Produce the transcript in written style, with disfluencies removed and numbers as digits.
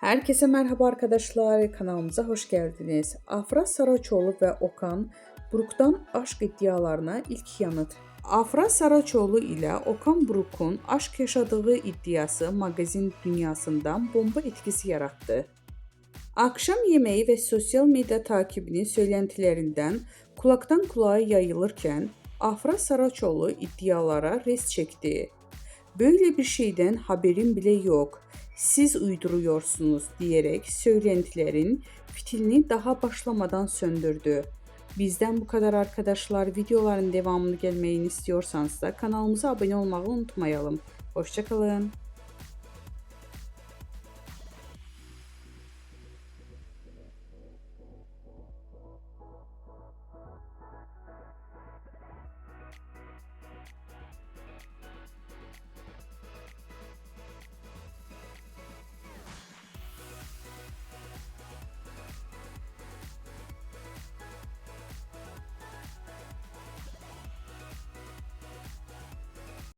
Herkese merhaba arkadaşlar, kanalımıza hoş geldiniz. Afra Saraçoğlu ve Okan Buruk'tan aşk iddialarına ilk yanıt. Afra Saraçoğlu ile Okan Buruk'un aşk yaşadığı iddiası magazin dünyasından bomba etkisi yarattı. Akşam yemeği ve sosyal medya takibinin söylentilerinden kulaktan kulağa yayılırken Afra Saraçoğlu iddialara res çekti. Böyle bir şeyden haberim bile yok. Siz uyduruyorsunuz diyerek söylentilerin fitilini daha başlamadan söndürdü. Bizden bu kadar arkadaşlar. Videoların devamını gelmeyini istiyorsanız da kanalımıza abone olmayı unutmayalım. Hoşça kalın.